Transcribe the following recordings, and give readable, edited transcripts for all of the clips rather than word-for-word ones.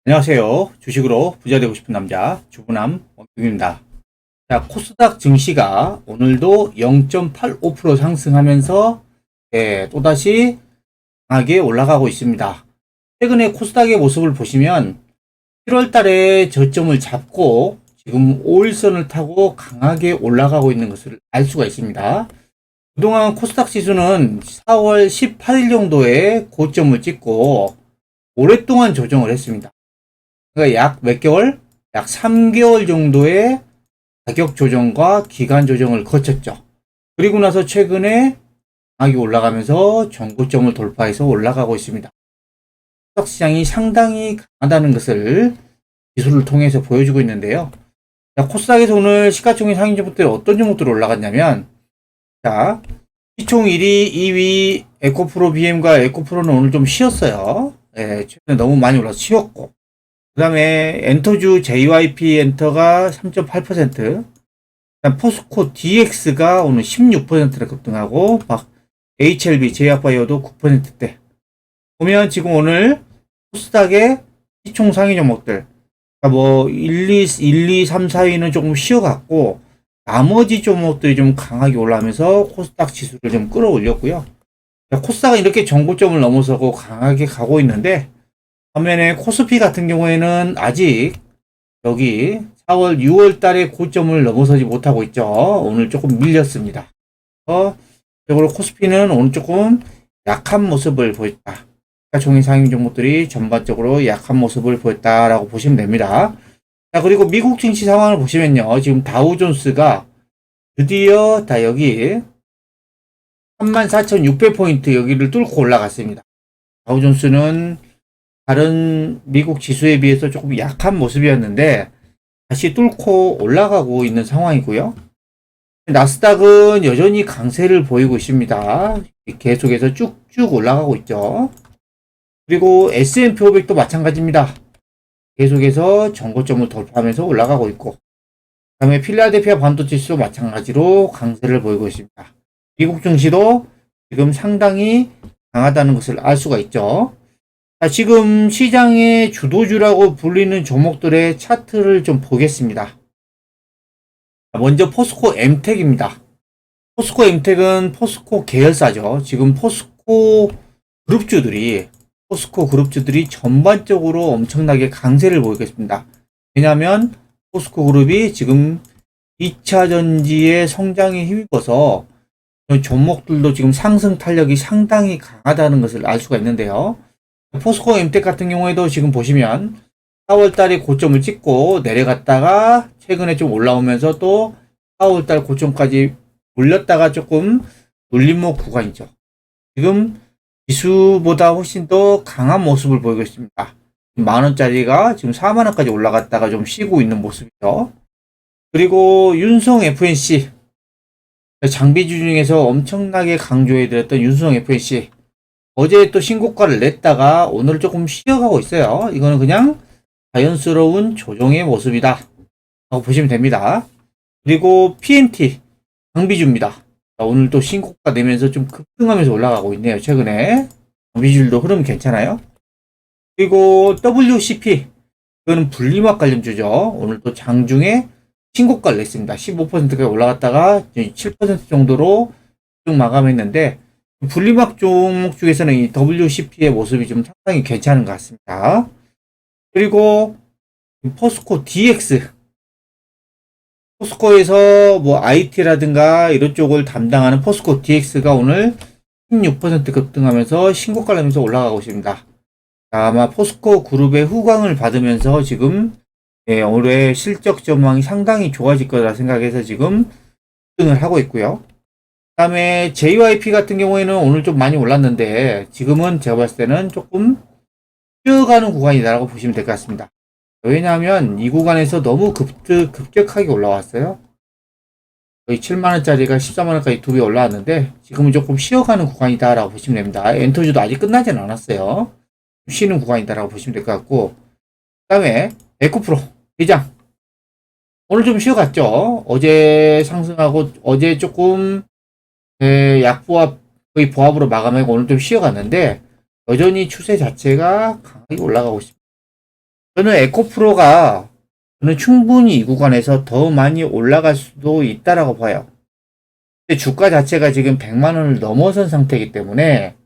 안녕하세요. 주식으로 부자 되고 싶은 남자 주부남 원국입니다. 자, 코스닥 증시가 오늘도 0.85% 상승하면서 또다시 강하게 올라가고 있습니다. 최근에 코스닥의 모습을 보시면 7월 달에 저점을 잡고 지금 5일선을 타고 강하게 올라가고 있는 것을 알 수가 있습니다. 그동안 코스닥 지수는 4월 18일 정도에 고점을 찍고 오랫동안 조정을 했습니다. 그러니까 약 몇 개월? 약 3개월 정도의 가격 조정과 기간 조정을 거쳤죠. 그리고 나서 최근에 강하게 올라가면서 전고점을 돌파해서 올라가고 있습니다. 코스닥 시장이 상당히 강하다는 것을 기술을 통해서 보여주고 있는데요. 자, 코스닥에서 오늘 시가총액 상위 종목들이 어떤 종목들이 올라갔냐면, 자, 시총 1위, 2위 에코프로 BM과 에코프로는 오늘 좀 쉬었어요. 최근에 너무 많이 올라서 쉬었고, 그 다음에 엔터주 JYP 엔터가 3.8%, 포스코 DX가 오늘 16%를 급등하고, 막 HLB 제약바이오도 9%대. 보면 지금 오늘 코스닥의 시총 상위 종목들, 그러니까 뭐 1, 2, 3, 4위는 조금 쉬어갔고, 나머지 종목들이 좀 강하게 올라오면서 코스닥 지수를 좀 끌어올렸고요. 코스닥은 이렇게 정고점을 넘어서고 강하게 가고 있는데, 반면에 코스피 같은 경우에는 아직 여기 4월, 6월 달에 고점을 넘어서지 못하고 있죠. 오늘 조금 밀렸습니다. 적으로 코스피는 오늘 조금 약한 모습을 보였다. 종이 상위 종목들이 전반적으로 약한 모습을 보였다라고 보시면 됩니다. 자, 그리고 미국 증시 상황을 보시면요. 지금 다우존스가 드디어 다 여기 34,600포인트 여기를 뚫고 올라갔습니다. 다우존스는 다른 미국 지수에 비해서 조금 약한 모습이었는데 다시 뚫고 올라가고 있는 상황이고요. 나스닥은 여전히 강세를 보이고 있습니다. 계속해서 쭉쭉 올라가고 있죠. 그리고 S&P 500도 마찬가지입니다. 계속해서 전고점을 돌파하면서 올라가고 있고, 그 다음에 필라델피아 반도체지수도 마찬가지로 강세를 보이고 있습니다. 미국 증시도 지금 상당히 강하다는 것을 알 수가 있죠. 자, 지금 시장의 주도주라고 불리는 종목들의 차트를 좀 보겠습니다. 먼저 포스코 엠텍입니다. 포스코 엠텍은 포스코 계열사죠. 지금 포스코 그룹주들이 전반적으로 엄청나게 강세를 보이고 있습니다. 왜냐하면 포스코 그룹이 지금 2차 전지의 성장에 힘입어서 종목들도 지금 상승 탄력이 상당히 강하다는 것을 알 수가 있는데요. 포스코 엠텍 같은 경우에도 지금 보시면 4월달에 고점을 찍고 내려갔다가 최근에 좀 올라오면서 또 4월달 고점까지 올렸다가 조금 눌림목 구간이죠. 지금 지수보다 훨씬 더 강한 모습을 보이고 있습니다. 만원짜리가 지금 4만원까지 올라갔다가 좀 쉬고 있는 모습이죠. 그리고 윤성 FNC, 장비주 중에서 엄청나게 강조해드렸던 윤성 FNC, 어제 또 신고가를 냈다가 오늘 조금 쉬어가고 있어요. 이거는 그냥 자연스러운 조정의 모습이다 라고 보시면 됩니다. 그리고 PNT 장비주입니다. 오늘 또 신고가 내면서 좀 급등하면서 올라가고 있네요. 최근에 장비주들도 흐름 괜찮아요. 그리고 WCP, 이거는 분리막 관련주죠. 오늘 또 장중에 신고가를 냈습니다. 15%까지 올라갔다가 7% 정도로 쭉 마감했는데, 분리막 종목 중에서는 이 WCP의 모습이 좀 상당히 괜찮은 것 같습니다. 그리고 포스코 DX, 포스코에서 뭐 IT라든가 이런 쪽을 담당하는 포스코 DX가 오늘 16% 급등하면서 신고가를 내면서 올라가고 있습니다. 아마 포스코 그룹의 후광을 받으면서 지금 올해 실적 전망이 상당히 좋아질 거라 생각해서 지금 급등을 하고 있고요. 그 다음에 JYP 같은 경우에는 오늘 좀 많이 올랐는데 지금은 제가 봤을 때는 조금 쉬어가는 구간이다라고 보시면 될 것 같습니다. 왜냐하면 이 구간에서 너무 급격하게 올라왔어요. 거의 7만원짜리가 14만원까지 두 배 올라왔는데 지금은 조금 쉬어가는 구간이다라고 보시면 됩니다. 엔터주도 아직 끝나진 않았어요. 쉬는 구간이다라고 보시면 될 것 같고, 그 다음에 에코프로 대장 오늘 좀 쉬어갔죠. 어제 상승하고 어제 조금 약보합 거의 보합으로 마감하고 오늘 좀 쉬어갔는데 여전히 추세 자체가 강하게 올라가고 있습니다. 저는 에코프로가 저는 충분히 이 구간에서 더 많이 올라갈 수도 있다라고 봐요. 근데 주가 자체가 지금 100만 원을 넘어선 상태이기 때문에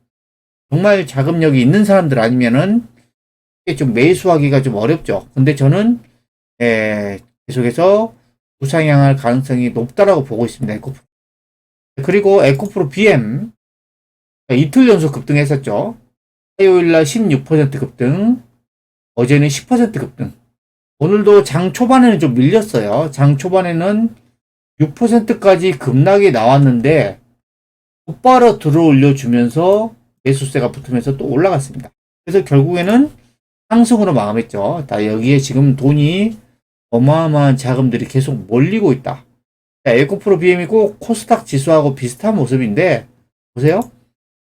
정말 자금력이 있는 사람들 아니면은 이게 좀 매수하기가 좀 어렵죠. 근데 저는 계속해서 우상향할 가능성이 높다라고 보고 있습니다. 에코프로. 그리고 에코프로 BM 이틀 연속 급등했었죠. 화요일날 16% 급등, 어제는 10% 급등. 오늘도 장 초반에는 좀 밀렸어요. 장 초반에는 6%까지 급락이 나왔는데 곧바로 들어 올려주면서 매수세가 붙으면서 또 올라갔습니다. 그래서 결국에는 상승으로 마감했죠. 다 여기에 지금 돈이 어마어마한 자금들이 계속 몰리고 있다. 에코프로 BM이 꼭 코스닥 지수하고 비슷한 모습인데 보세요.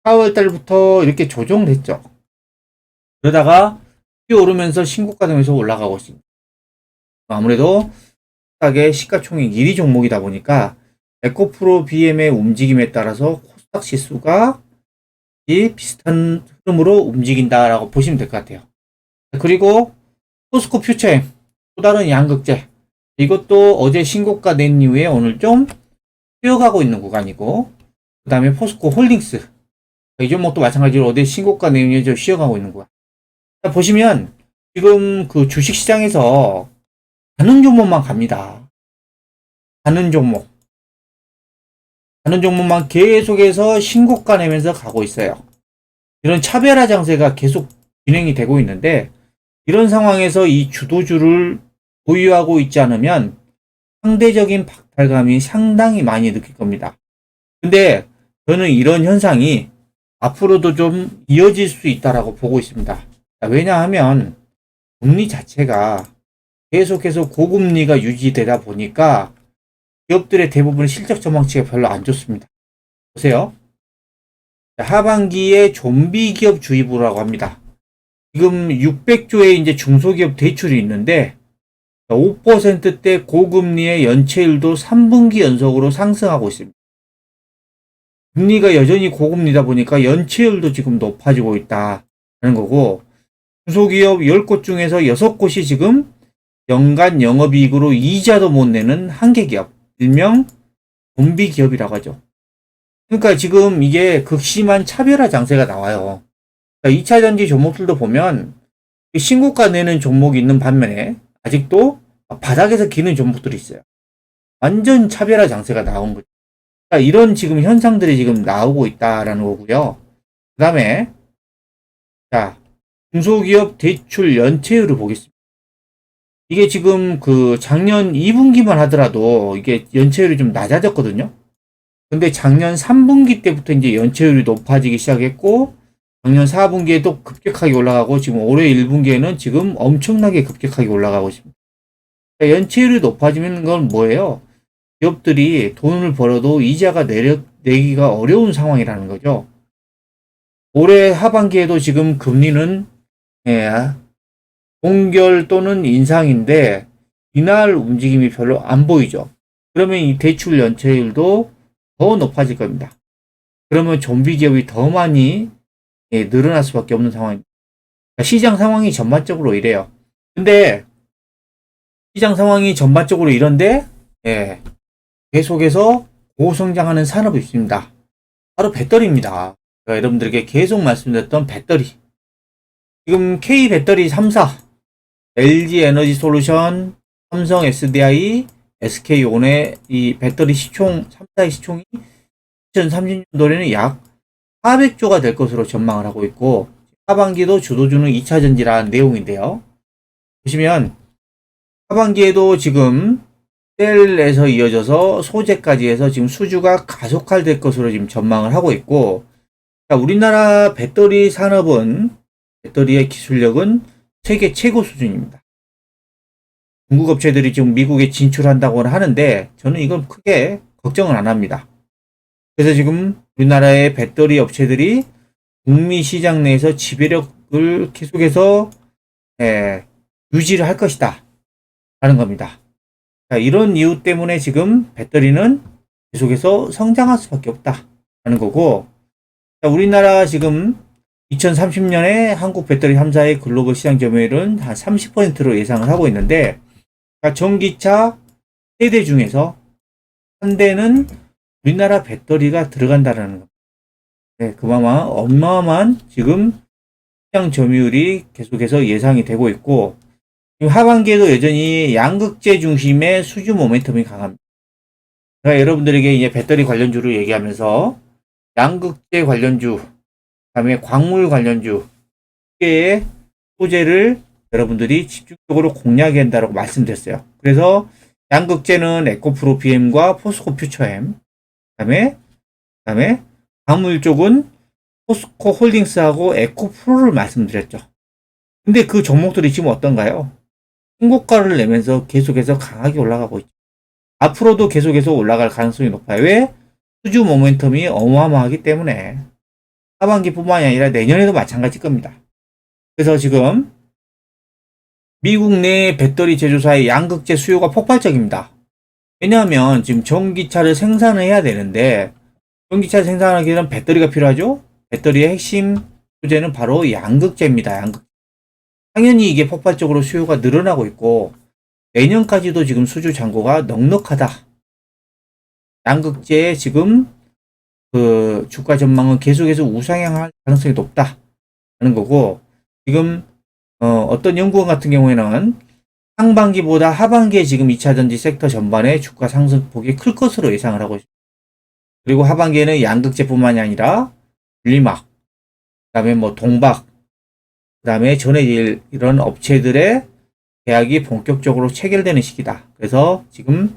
4월 달부터 이렇게 조정을 했죠. 그러다가 뛰어오르면서 신고가 되면서 올라가고 있습니다. 아무래도 코스닥의 시가총액 1위 종목이다 보니까 에코프로 BM의 움직임에 따라서 코스닥 지수가 비슷한 흐름으로 움직인다라고 보시면 될 것 같아요. 그리고 포스코 퓨처엠 또 다른 양극재 이것도 어제 신고가 낸 이후에 오늘 좀 뛰어가고 있는 구간이고 그 다음에 포스코 홀딩스 이 종목도 마찬가지로 어제 신고가 낸 이후에 좀 쉬어가고 있는 구간. 자, 보시면 지금 그 주식시장에서 가는 종목만 갑니다. 가는 종목만 계속해서 신고가 내면서 가고 있어요. 이런 차별화 장세가 계속 진행이 되고 있는데 이런 상황에서 이 주도주를 보유하고 있지 않으면 상대적인 박탈감이 상당히 많이 느낄 겁니다. 근데 저는 이런 현상이 앞으로도 좀 이어질 수 있다라고 보고 있습니다. 왜냐하면 금리 자체가 계속해서 고금리가 유지되다 보니까 기업들의 대부분 실적 전망치가 별로 안 좋습니다. 보세요. 하반기에 좀비 기업 주의보라고 합니다. 지금 600조의 이제 중소기업 대출이 있는데 5%대 고금리의 연체율도 3분기 연속으로 상승하고 있습니다. 금리가 여전히 고금리다 보니까 연체율도 지금 높아지고 있다는 거고 중소기업 10곳 중에서 6곳이 지금 연간 영업이익으로 이자도 못 내는 한계기업, 일명 좀비 기업이라고 하죠. 그러니까 지금 이게 극심한 차별화 장세가 나와요. 그러니까 2차전지 종목들도 보면 신고가 내는 종목이 있는 반면에 아직도 바닥에서 기는 종목들이 있어요. 완전 차별화 장세가 나온 거죠. 그러니까 이런 지금 현상들이 지금 나오고 있다라는 거고요. 그 다음에 자 중소기업 대출 연체율을 보겠습니다. 이게 지금 그 작년 2분기만 하더라도 이게 연체율이 좀 낮아졌거든요. 근데 작년 3분기 때부터 이제 연체율이 높아지기 시작했고 작년 4분기에도 급격하게 올라가고 지금 올해 1분기에는 지금 엄청나게 급격하게 올라가고 있습니다. 그러니까 연체율이 높아지는 건 뭐예요? 기업들이 돈을 벌어도 이자가 내기가 어려운 상황이라는 거죠. 올해 하반기에도 지금 금리는 동결 또는 인상인데 이날 움직임이 별로 안 보이죠. 그러면 이 대출 연체율도 더 높아질 겁니다. 그러면 좀비 기업이 더 많이 늘어날 수밖에 없는 상황입니다. 시장 상황이 전반적으로 이래요. 근데 시장 상황이 전반적으로 이런데 계속해서 고성장하는 산업이 있습니다. 바로 배터리입니다. 제가 여러분들에게 계속 말씀드렸던 배터리. 지금 K 배터리 3사, LG 에너지 솔루션, 삼성 SDI, SK온의 이 배터리 시총, 3사의 시총이 2030년도에는 약 400조가 될 것으로 전망을 하고 있고, 하반기도 주도주는 2차전지라는 내용인데요. 보시면, 하반기에도 지금 셀에서 이어져서 소재까지 해서 지금 수주가 가속화될 것으로 지금 전망을 하고 있고, 우리나라 배터리 산업은, 배터리의 기술력은 세계 최고 수준입니다. 중국 업체들이 지금 미국에 진출한다고 하는데 저는 이건 크게 걱정을 안 합니다. 그래서 지금 우리나라의 배터리 업체들이 북미 시장 내에서 지배력을 계속해서 유지를 할 것이다 라는 겁니다. 자, 이런 이유 때문에 지금 배터리는 계속해서 성장할 수밖에 없다 라는 거고, 자, 우리나라 지금 2030년에 한국 배터리 3사의 글로벌 시장 점유율은 한 30%로 예상을 하고 있는데, 그러니까 전기차 3대 중에서 한 대는 우리나라 배터리가 들어간다라는 겁니다. 네, 그만한 어마어마한 지금 시장 점유율이 계속해서 예상이 되고 있고, 지금 하반기에도 여전히 양극재 중심의 수주 모멘텀이 강합니다. 제가 여러분들에게 이제 배터리 관련주를 얘기하면서 양극재 관련주, 그다음에 광물 관련주, 의 소재를 여러분들이 집중적으로 공략해야 한다고 말씀드렸어요. 그래서 양극재는 에코프로 BM과 포스코 퓨처엠, 그다음에 광물 쪽은 포스코 홀딩스하고 에코프로를 말씀드렸죠. 근데 그 종목들이 지금 어떤가요? 신고가를 내면서 계속해서 강하게 올라가고 있죠. 앞으로도 계속해서 올라갈 가능성이 높아요. 왜? 수주 모멘텀이 어마어마하기 때문에 하반기뿐만이 아니라 내년에도 마찬가지일 겁니다. 그래서 지금 미국 내 배터리 제조사의 양극재 수요가 폭발적입니다. 왜냐하면 지금 전기차를 생산을 해야 되는데 전기차를 생산하기 위해서는 배터리가 필요하죠. 배터리의 핵심 소재는 바로 양극재입니다. 양극재. 당연히 이게 폭발적으로 수요가 늘어나고 있고 내년까지도 지금 수주 잔고가 넉넉하다. 양극재의 지금 그 주가 전망은 계속해서 우상향할 가능성이 높다는 거고, 지금 어떤 연구원 같은 경우에는 상반기보다 하반기에 지금 2차전지 섹터 전반의 주가 상승폭이 클 것으로 예상을 하고 있습니다. 그리고 하반기에는 양극재뿐만이 아니라 분리막, 그다음에 뭐 동박, 그다음에 전해질 이런 업체들의 계약이 본격적으로 체결되는 시기다. 그래서 지금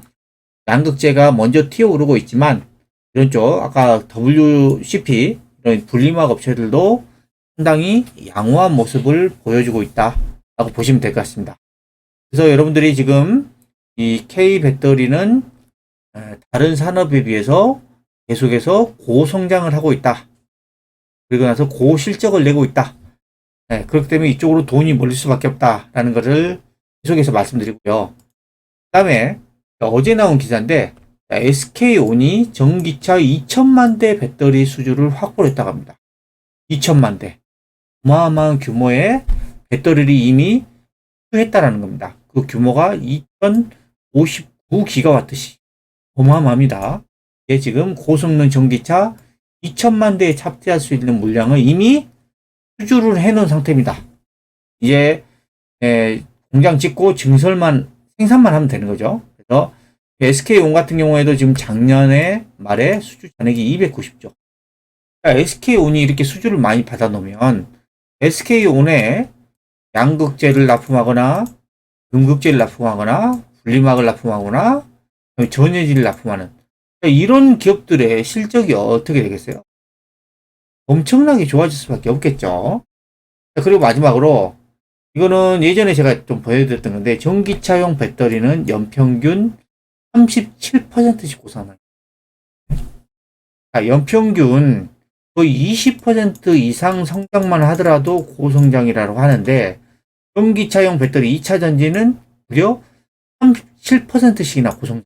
양극재가 먼저 튀어오르고 있지만 이런 쪽 아까 WCP 이런 분리막 업체들도 상당히 양호한 모습을 보여주고 있다라고 보시면 될 것 같습니다. 그래서 여러분들이 지금 이 K 배터리는 다른 산업에 비해서 계속해서 고성장을 하고 있다. 그리고 나서 고실적을 내고 있다. 네, 그렇기 때문에 이쪽으로 돈이 몰릴 수밖에 없다라는 것을 계속해서 말씀드리고요. 그 다음에 어제 나온 기사인데 SK온이 전기차 2천만 대 배터리 수주를 확보를 했다고 합니다. 2천만 대. 어마어마한 규모의 배터리를 이미 수주했다라는 겁니다. 그 규모가 2059기가와트시. 어마어마합니다. 이게 지금 고성능 전기차 2천만 대에 탑재할 수 있는 물량을 이미 수주를 해놓은 상태입니다. 이제 공장 짓고 증설만 생산만 하면 되는 거죠. 그래서 SK온 같은 경우에도 지금 작년에 말에 수주 잔액이 290조. 그러니까 SK온이 이렇게 수주를 많이 받아놓으면 SK온에 양극재를 납품하거나 금극재를 납품하거나 분리막을 납품하거나 전해질을 납품하는 이런 기업들의 실적이 어떻게 되겠어요? 엄청나게 좋아질 수밖에 없겠죠. 그리고 마지막으로 이거는 예전에 제가 좀 보여드렸던 건데 전기차용 배터리는 연평균 37%씩 고상합니다. 연평균 거의 20% 이상 성장만 하더라도 고성장이라고 하는데 전기차용 배터리 2차 전지는 무려 37%씩이나 고성장.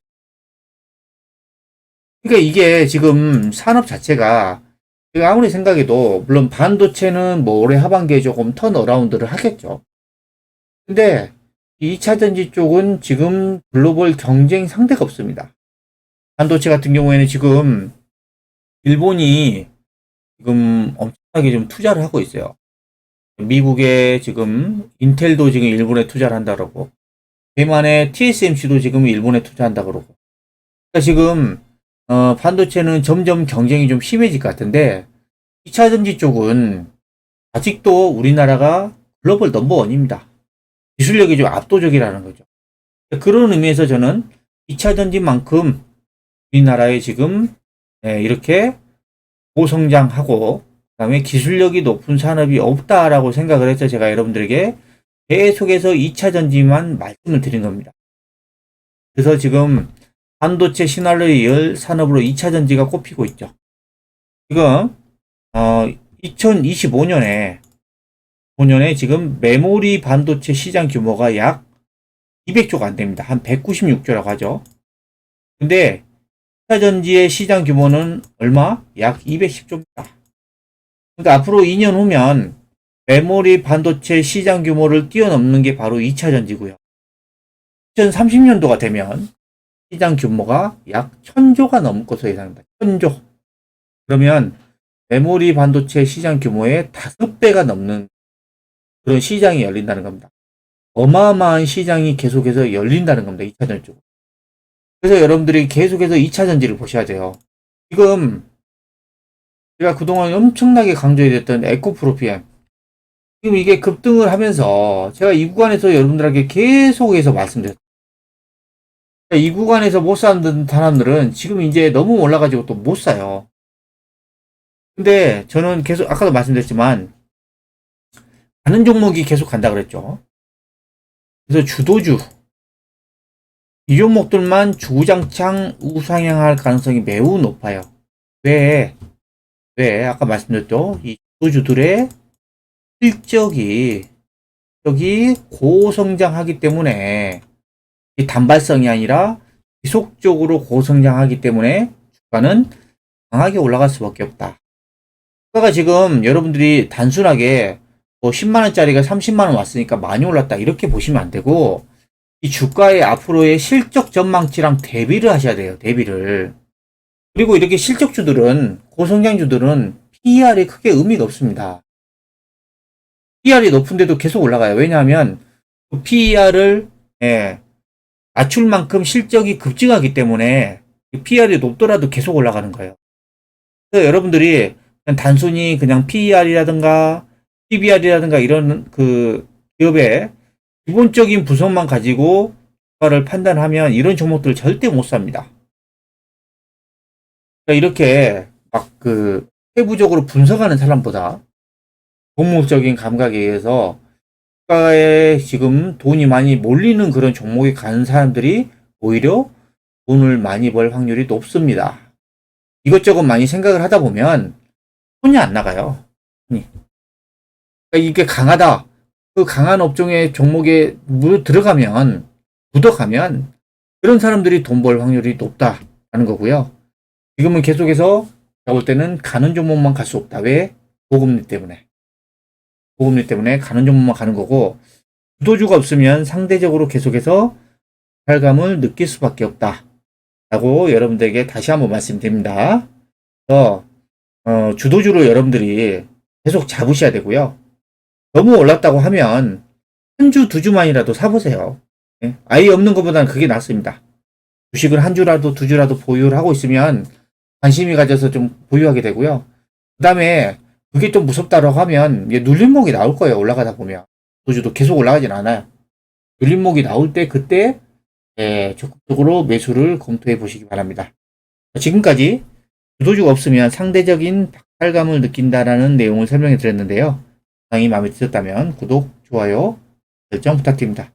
그러니까 이게 지금 산업 자체가 제가 아무리 생각해도 물론 반도체는 뭐 올해 하반기에 조금 턴어라운드를 하겠죠. 근데 2차 전지 쪽은 지금 글로벌 경쟁 상대가 없습니다. 반도체 같은 경우에는 지금 일본이 지금 엄청나게 좀 투자를 하고 있어요. 미국에 지금 인텔도 지금 일본에 투자를 한다 그러고 대만의 TSMC도 지금 일본에 투자한다 그러고. 그러니까 지금 반도체는 점점 경쟁이 좀 심해질 것 같은데 2차 전지 쪽은 아직도 우리나라가 글로벌 넘버원입니다. 기술력이 좀 압도적이라는 거죠. 그런 의미에서 저는 2차 전지만큼 우리나라에 지금 이렇게 고성장하고 그다음에 기술력이 높은 산업이 없다라고 생각을 해서 제가 여러분들에게 계속해서 2차 전지만 말씀을 드린 겁니다. 그래서 지금 반도체 신활을 열 산업으로 2차 전지가 꼽히고 있죠. 지금 2025년에 지금 메모리 반도체 시장 규모가 약 200조가 안 됩니다. 한 196조라고 하죠. 근데 2차 전지의 시장 규모는 얼마? 약 210조입니다. 그러니까 앞으로 2년 후면 메모리 반도체 시장 규모를 뛰어넘는 게 바로 2차 전지고요. 2030년도가 되면 시장 규모가 약 1000조가 넘을 것으로 예상합니다. 1000조. 그러면 메모리 반도체 시장 규모의 5배가 넘는 그런 시장이 열린다는 겁니다. 어마어마한 시장이 계속해서 열린다는 겁니다. 2차 전지 쪽으로. 그래서 여러분들이 계속해서 2차 전지를 보셔야 돼요. 지금 제가 그동안 엄청나게 강조해줬던 에코프로피엠, 지금 이게 급등을 하면서 제가 이 구간에서 여러분들에게 계속해서 말씀드렸어요. 이 구간에서 못 사는 사람들은 지금 이제 너무 올라가지고 또 못 사요. 근데 저는 계속 아까도 말씀드렸지만 가는 종목이 계속 간다 그랬죠. 그래서 주도주 이 종목들만 주구장창 우상향할 가능성이 매우 높아요. 왜 아까 말씀드렸죠. 이 주도주들의 실적이 고성장하기 때문에 이 단발성이 아니라 지속적으로 고성장하기 때문에 주가는 강하게 올라갈 수밖에 없다. 주가가 지금 여러분들이 단순하게 뭐 10만원짜리가 30만원 왔으니까 많이 올랐다 이렇게 보시면 안 되고 이 주가의 앞으로의 실적 전망치랑 대비를 하셔야 돼요. 대비를. 그리고 이렇게 실적주들은 고성장주들은 PER이 크게 의미가 없습니다. PER이 높은데도 계속 올라가요. 왜냐하면 그 PER을 낮출 만큼 실적이 급증하기 때문에 PER이 높더라도 계속 올라가는 거예요. 그래서 여러분들이 그냥 단순히 그냥 PER이라든가 PBR이라든가 이런 그 기업의 기본적인 분석만 가지고 주가를 판단하면 이런 종목들을 절대 못 삽니다. 그러니까 이렇게 막 그 세부적으로 분석하는 사람보다 종목적인 감각에 의해서 주가에 지금 돈이 많이 몰리는 그런 종목에 가는 사람들이 오히려 돈을 많이 벌 확률이 높습니다. 이것저것 많이 생각을 하다 보면 손이 안 나가요. 그러니까 이게 강하다. 그 강한 업종의 종목에 들어가면, 묻어가면 그런 사람들이 돈 벌 확률이 높다라는 거고요. 지금은 계속해서 제가 볼 때는 가는 종목만 갈 수 없다. 왜? 고금리 때문에. 고금리 때문에 가는 종목만 가는 거고 주도주가 없으면 상대적으로 계속해서 발감을 느낄 수밖에 없다. 라고 여러분들에게 다시 한번 말씀드립니다. 그래서 주도주를 여러분들이 계속 잡으셔야 되고요. 너무 올랐다고 하면 한 주, 두 주만이라도 사보세요. 아예 없는 것보다는 그게 낫습니다. 주식을 한 주라도 두 주라도 보유를 하고 있으면 관심이 가져서 좀 보유하게 되고요. 그 다음에 그게 좀 무섭다고 하면 눌림목이 나올 거예요. 올라가다 보면. 주도주도 계속 올라가진 않아요. 눌림목이 나올 때 그때 적극적으로 매수를 검토해 보시기 바랍니다. 지금까지 주도주가 없으면 상대적인 박탈감을 느낀다라는 내용을 설명해 드렸는데요. 영상이 마음에 드셨다면 구독, 좋아요, 설정 부탁드립니다.